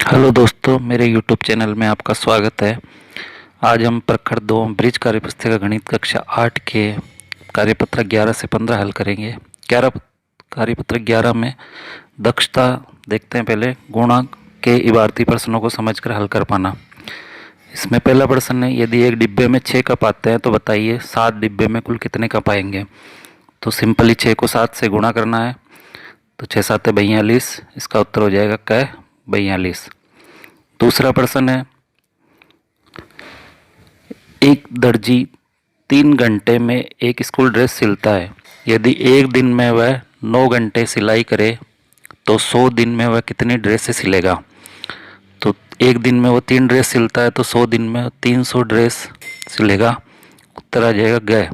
Hello दोस्तों, मेरे YouTube channel में आपका स्वागत है। आज हम प्रखर 2 ब्रिज कार्यपुस्तिका गणित कक्षा 8 के कार्यपत्र 11 से 15 हल करेंगे। 11 कार्यपत्र 11 में दक्षता देखते हैं। पहले गुणा के इबारती प्रश्नों को समझकर हल कर पाना। इसमें पहला प्रश्न है, यदि एक डिब्बे में 6 कप आते हैं तो बताइए 7 डिब्बे में कुल कितने कप आएंगे। तो सिंपली 6 को 7 से गुणा करना है। तो 6 7 42, इसका उत्तर हो जाएगा क 42। दूसरा प्रश्न है, एक दर्जी 3 घंटे में एक स्कूल ड्रेस सिलता है। यदि एक दिन में वह 9 घंटे सिलाई करे तो 100 दिन में वह कितनी ड्रेसें सिलेगा। तो एक दिन में वो 3 ड्रेस सिलता है तो 100 दिन में 300 ड्रेस सिलेगा। उत्तर आ जाएगा ग।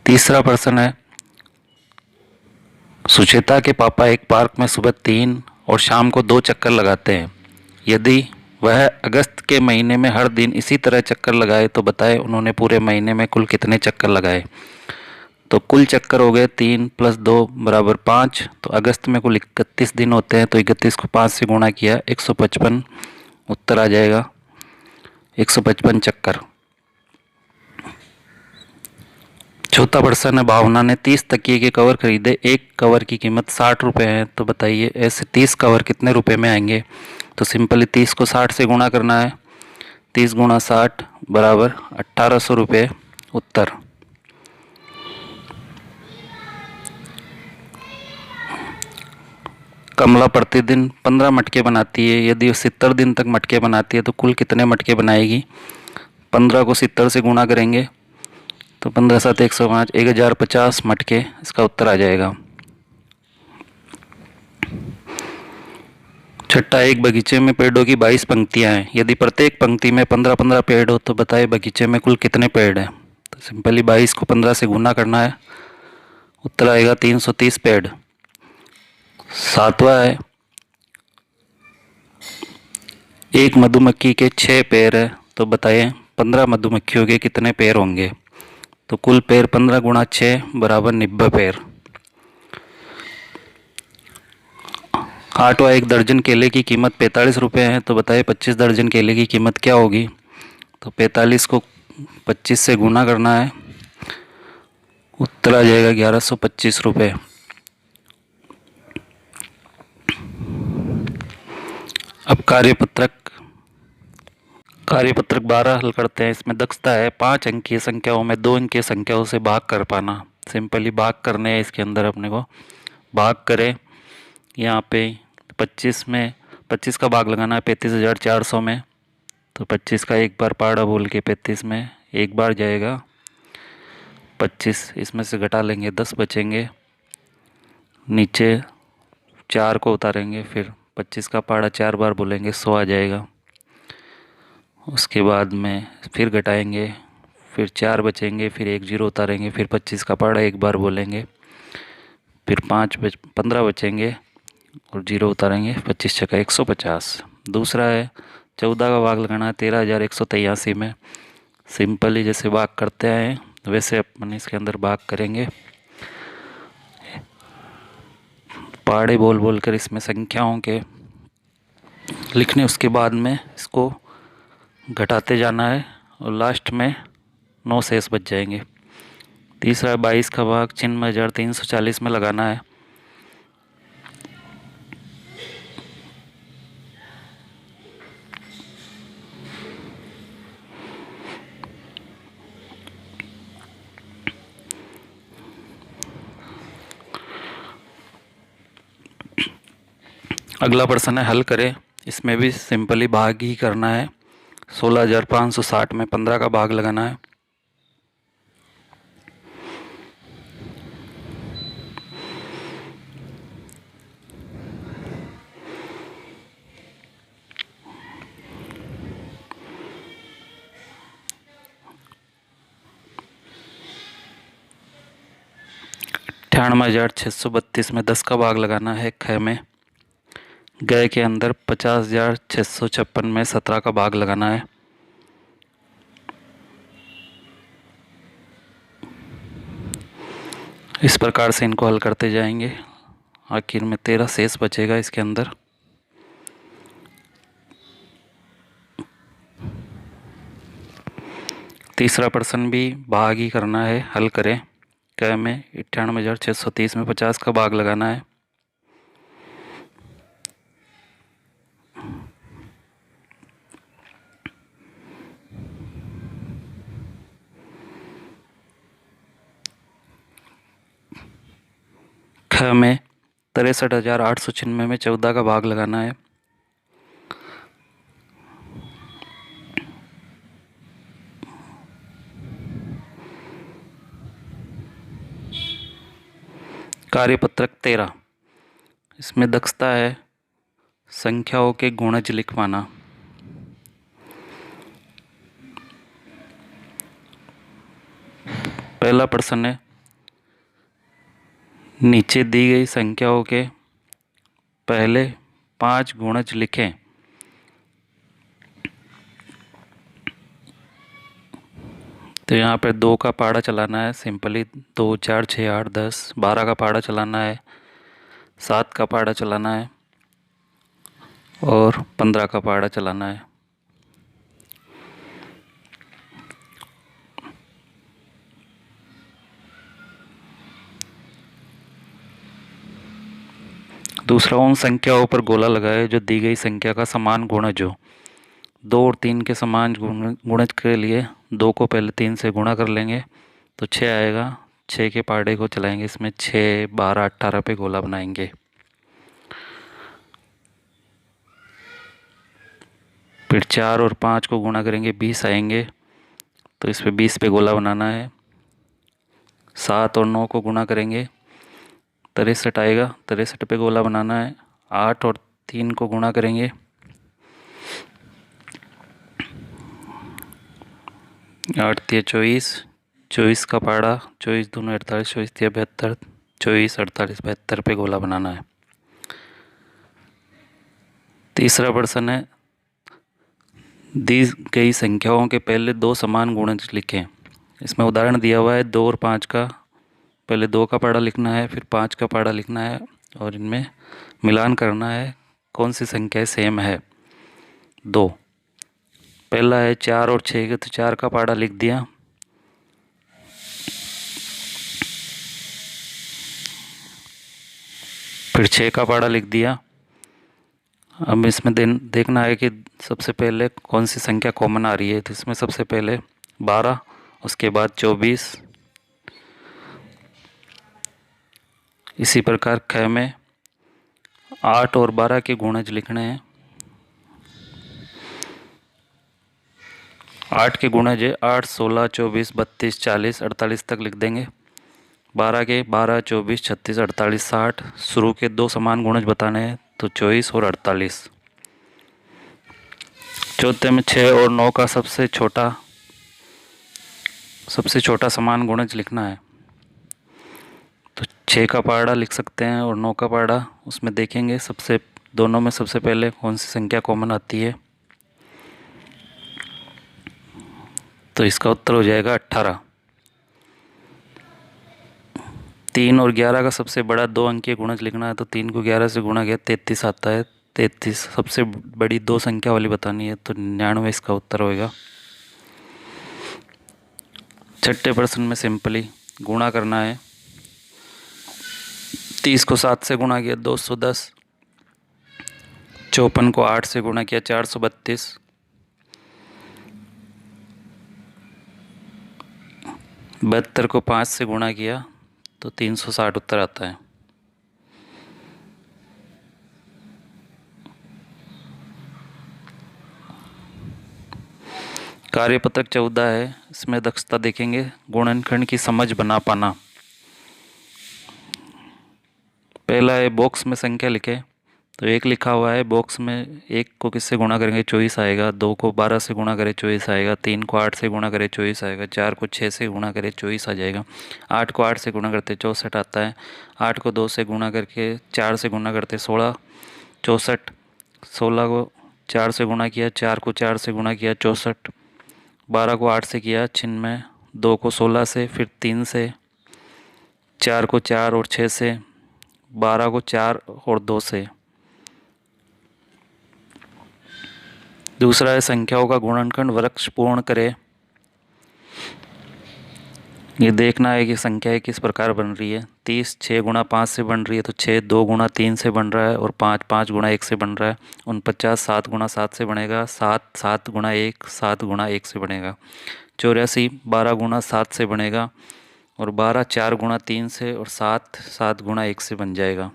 तीसरा प्रश्न है, सुचेता के पापा एक पार्क में सुबह 3 और शाम को 2 चक्कर लगाते हैं। यदि वह अगस्त के महीने में हर दिन इसी तरह चक्कर लगाए तो बताएं उन्होंने पूरे महीने में कुल कितने चक्कर लगाए। तो कुल चक्कर हो गए 3 + 2 = 5। तो अगस्त में कुल 31 दिन होते हैं तो 31 को 5 से गुणा किया 155। उत्तर आ जाएगा 155 चक्कर। चौथा प्रश्न है, भावना ने 30 तकिए के कवर खरीदे। एक कवर की कीमत 60 रुपये है तो बताइए ऐसे 30 कवर कितने रुपए में आएंगे। तो सिंपली 30 को 60 से गुणा करना है। 30 × 60 = 1800 रुपये। उत्तर। कमला प्रतिदिन 15 मटके बनाती है। यदि 70 दिन तक मटके बनाती है तो कुल कितने मटके बनाएगी। 15 को 70 से गुणा करेंगे तो 15 7 105, 1050 मटके। इसका उत्तर आ जाएगा। छठा, एक बगीचे में पेड़ों की 22 पंक्तियां हैं। यदि प्रत्येक पंक्ति में 15-15 पेड़ हो तो बताए बगीचे में कुल कितने पेड़ हैं। तो सिंपली 22 को 15 से गुना करना है। उत्तर आएगा 330 पेड़। सातवां है, एक मधुमक्खी के 6 पैर है तो बताएं 15 मधुमक्खियों के कितने पैर होंगे। तो कुल पैर 15 × 6 = 90 पैर। आठवां, एक दर्जन केले की कीमत 45 रुपये है तो बताएं 25 दर्जन केले की कीमत क्या होगी। तो 45 को 25 से गुना करना है। उत्तर आ जाएगा 1125 रुपये। अब कार्यपत्रक 12 हल करते हैं। इसमें दक्षता है 5 अंकीय संख्याओं में 2 अंकीय संख्याओं से भाग कर पाना। सिंपली भाग करने हैं। इसके अंदर अपने को भाग करें। यहाँ पे 25 में 25 का भाग लगाना है 35,400 में। तो 25 का एक बार पाड़ा बोल के 35 में एक बार जाएगा 25। इसमें से घटा लेंगे 10 बचेंगे। नीचे 4 को उतारेंगे, फिर 25 का पाड़ा 4 बार बोलेंगे 100 आ जाएगा। उसके बाद में फिर घटाएंगे, फिर 4 बचेंगे, फिर 1 0 उतारेंगे, फिर 25 का पाड़ा एक बार बोलेंगे, फिर 15 बचेंगे और 0 उतारेंगे। 25 छक्का 150। दूसरा है 14 का भाग लगाना है 13,183 में। सिंपली जैसे भाग करते हैं वैसे अपन इसके अंदर भाग करेंगे। पहाड़े बोल बोल कर इसमें संख्याओं के लिखने, उसके बाद में इसको घटाते जाना है और लास्ट में 9 शेष बच जाएंगे। तीसरा 22 का भाग 9340 में लगाना है। अगला प्रश्न है, हल करें। इसमें भी सिंपली भाग ही करना है। 16,560 में 15 का भाग लगाना है। $98,632 में 10 का भाग लगाना है। ख में गए के अंदर 50,656 में 17 का भाग लगाना है। इस प्रकार से इनको हल करते जाएंगे। आखिर में 13 शेष बचेगा इसके अंदर। तीसरा प्रश्न भी भाग ही करना है, हल करें। क में 98,630 में 50 का भाग लगाना है। ख में 63,896 में 14 का भाग लगाना है। कार्यपत्रक 13, इसमें दक्षता है संख्याओं के गुणज लिख पाना। पहला प्रश्न है, नीचे दी गई संख्याओं के पहले 5 गुणज लिखें। तो यहाँ पे 2 का पहाड़ा चलाना है सिंपली। 2, 4, 6, 8, 10, 12 का पहाड़ा चलाना है, 7 का पहाड़ा चलाना है और 15 का पहाड़ा चलाना है। दूसरा, उन संख्याओं पर गोला लगाए जो दी गई संख्या का समान गुणज हो। 2 और 3 के समान गुणज के लिए 2 को पहले 3 से गुणा कर लेंगे तो 6 आएगा। 6 के पहाड़े को चलाएंगे, इसमें 6, 12, 18 पे गोला बनाएंगे। फिर 4 और 5 को गुणा करेंगे, 20 आएंगे तो इस पे 20 पे गोला बनाना है। 7 और 9 को गुणा करेंगे, 63 आएगा, 63 पे गोला बनाना है। 8 और 3 को गुणा करेंगे, 8 3 24, 24 का पहाड़ा, 24 दूनी 48, 24 3 72, 24 48 72 पे गोला बनाना है। तीसरा प्रश्न है, दी गई संख्याओं के पहले 2 समान गुणज लिखें। इसमें उदाहरण दिया हुआ है 2 और 5 का। पहले 2 का पहाड़ा लिखना है, फिर 5 का पहाड़ा लिखना है और इनमें मिलान करना है कौन सी संख्या सेम है। 2 पहला है 4 और 6 के, तो 4 का पहाड़ा लिख दिया। फिर 6 का पहाड़ा लिख दिया। अब इसमें देखना है कि सबसे पहले कौन सी संख्या कॉमन आ रही है। तो इसमें सबसे पहले 12, उसके बाद 24। इसी प्रकार ख में 8 और 12 के गुणज लिखने हैं। 8 के गुणज है 8, 16, 24, 32, 40, 48 तक लिख देंगे। 12 के 12, 24, 36, 48, 60। शुरू के 2 समान गुणज बताने हैं तो 24 और 48। चौथे में 6 और 9 का सबसे छोटा समान गुणज लिखना है। तो 6 का पहाड़ा लिख सकते हैं और 9 का पहाड़ा। उसमें देखेंगे दोनों में सबसे पहले कौन सी संख्या कॉमन आती है। तो इसका उत्तर हो जाएगा 18। 3 और 11 का सबसे बड़ा 2 अंकीय गुणज लिखना है। तो 3 को 11 से गुणा किया 33 आता है। 33 सबसे बड़ी 2 संख्या वाली बतानी है तो 99 इसका उत्तर होएगा। छठे प्रश्न में सिंपली गुणा करना है। 30 को 7 से गुणा किया 210। 54 को 8 से गुणा किया 432। 72 को 5 से गुणा किया तो 360 उत्तर आता है। कार्यपत्रक 14 है, इसमें दक्षता देखेंगे गुणनखंड की समझ बना पाना। पहला है बॉक्स में संख्या लिखे। तो 1 लिखा हुआ है बॉक्स में। 1 को किससे गुणा करेंगे 24 आएगा। 2 को 12 से गुणा करें 24 आएगा। 3 को 8 से गुणा करें 24 आएगा। 4 को 6 से गुणा करें 24 आ जाएगा। 8 को 8 से गुणा करते 64 आता है। 8 को 2 से गुणा करके 4 से गुणा करते 16 64। 16 को 4 से गुणा किया, 4 को 4 से गुणा किया 64। 12 को 8 से किया 96। 2 को 16 से, फिर 3 से, 4 को 4 और 6 से, 12 को 4 और 2 से। दूसरा है संख्याओं का गुणनखंड वृक्ष पूर्ण करें। ये देखना है कि संख्याएं किस प्रकार बन रही है। 30 6 गुणा 5 से बन रही है तो 6 2 गुणा 3 से बन रहा है और 5 5 गुणा 1 से बन रहा है। 49 7 गुणा 7 से बनेगा। 7 7 गुणा 1 7 गुणा 1 से बनेगा। 84 12 गुणा 7 से बनेगा और 12 4 गुणा 3 से और 7 7 गुणा 1 से बन जाएगा।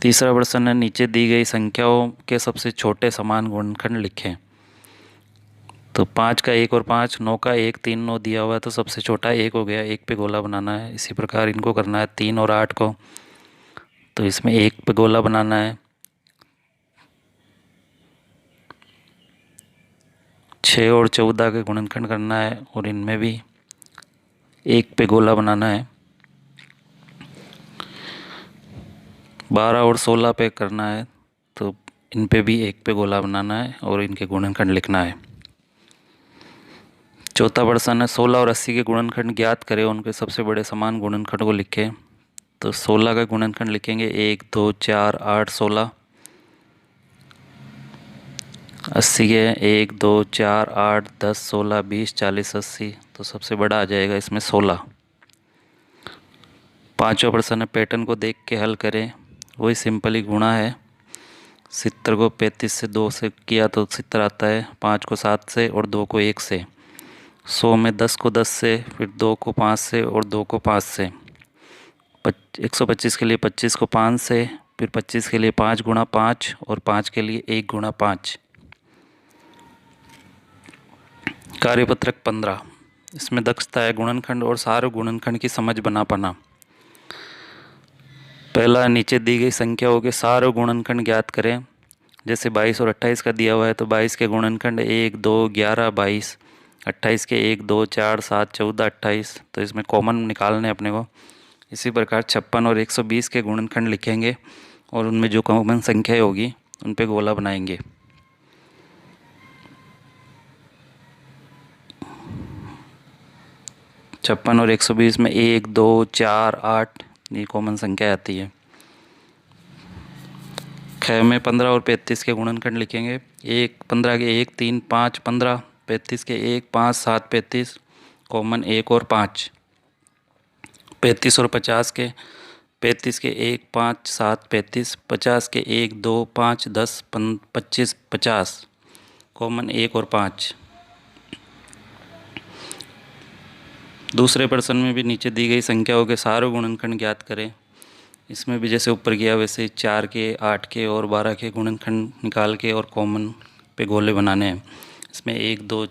तीसरा प्रश्न है, नीचे दी गई संख्याओं के सबसे छोटे समान गुणनखंड लिखें। तो 5 का 1 और 5, 9 का 1 3 9 दिया हुआ है तो सबसे छोटा 1 हो गया। 1 पे गोला बनाना है। इसी प्रकार इनको करना है 3 और 8 को, तो इसमें 1 पे गोला बनाना है। 6 और 14 के गुणनखंड करना है और इनमें भी 1 पे गोला बनाना है। 12 और 16 पे करना है तो इन पे भी 1 पे गोला बनाना है और इनके गुणनखंड लिखना है। चौथा प्रश्न है, 16 और 80 के गुणनखंड ज्ञात करें, उनके सबसे बड़े समान गुणनखंड को लिखें। तो 16 का गुणनखंड लिखेंगे 1 2 4 8 16। 80 के 1 2 4 8 10 16 20 40 80, तो सबसे बड़ा आ जाएगा इसमें 16। पांचवा प्रश्न है, पैटर्न को देख के हल करें। वही सिंपली गुणा है। 70 को 35 से 2 से किया तो 70 आता है। 5 को 7 से और 2 को 1 से। 100 में 10 को 10 से, फिर 2 को 5 से और 2 को 5 से। 125 के लिए 25 को 5 से, फिर 25 के लिए 5 गुणा 5 और 5 के लिए 1 गुणा 5। कार्यपत्रक 15, इसमें दक्षता है गुणनखंड और सारे गुणनखंड की समझ बना पाना। पहला, नीचे दी गई संख्याओं के सारे गुणनखंड ज्ञात करें। जैसे 22 और 28 का दिया हुआ है तो 22 के गुणनखंड 1 2 11 22। 28 के 1 2 4 7 14 28, तो इसमें कॉमन निकालने अपने को। इसी प्रकार 56 और 120 के गुणनखंड लिखेंगे और उनमें जो कॉमन संख्याएं होगी उन पे गोला बनाएंगे। छप्पन और 120 में 1 2 4 8 ये कॉमन संख्या आती है। ख में 15 और 35 के गुणनखंड लिखेंगे। 15 के 1 3 5 15। 35 के 1 5 7 35, कॉमन 1 और 5। 35 और 50 के, 35 के 1 5 7 35। 50 के 1 2 5 10 25 50, कॉमन 1 और 5। दूसरे प्रश्न में भी नीचे दी गई संख्याओं के सारे गुणनखंड ज्ञात करें। इसमें भी जैसे ऊपर किया वैसे 4 के 8 के और 12 के गुणनखंड निकाल के और कॉमन पे गोले बनाने हैं। इसमें 1 2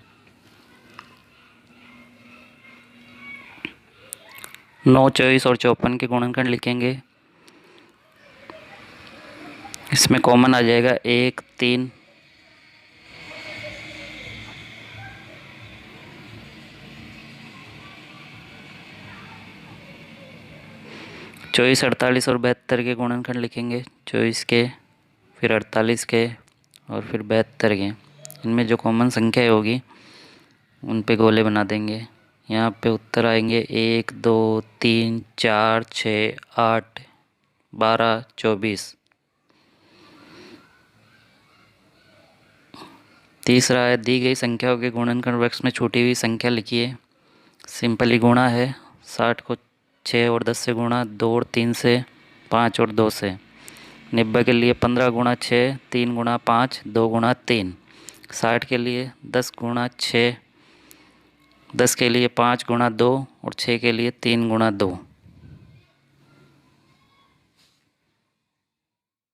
9 24 और 54 के गुणनखंड लिखेंगे। इसमें कॉमन आ जाएगा 1 3। 24 48 और 72 के गुणनखंड लिखेंगे। 24 के, फिर 48 के और फिर 72 के। इनमें जो कॉमन संख्या होगी उन पे गोले बना देंगे। यहाँ पे उत्तर आएंगे 1 2 3 4 6 8 12 24। तीसरा है, दी गई संख्याओं के गुणनखंड बॉक्स में छूटी हुई संख्या लिखिए। सिंपली गुणा है। 60 को 6 और 10 से गुणा, 2 और 3 से, 5 और 2 से। 90 के लिए 15 गुणा 6 3 गुणा 5 2 गुणा 3। 60 के लिए 10 गुणा 6, 10 के लिए 5 गुणा 2 और 6 के लिए 3 गुणा 2।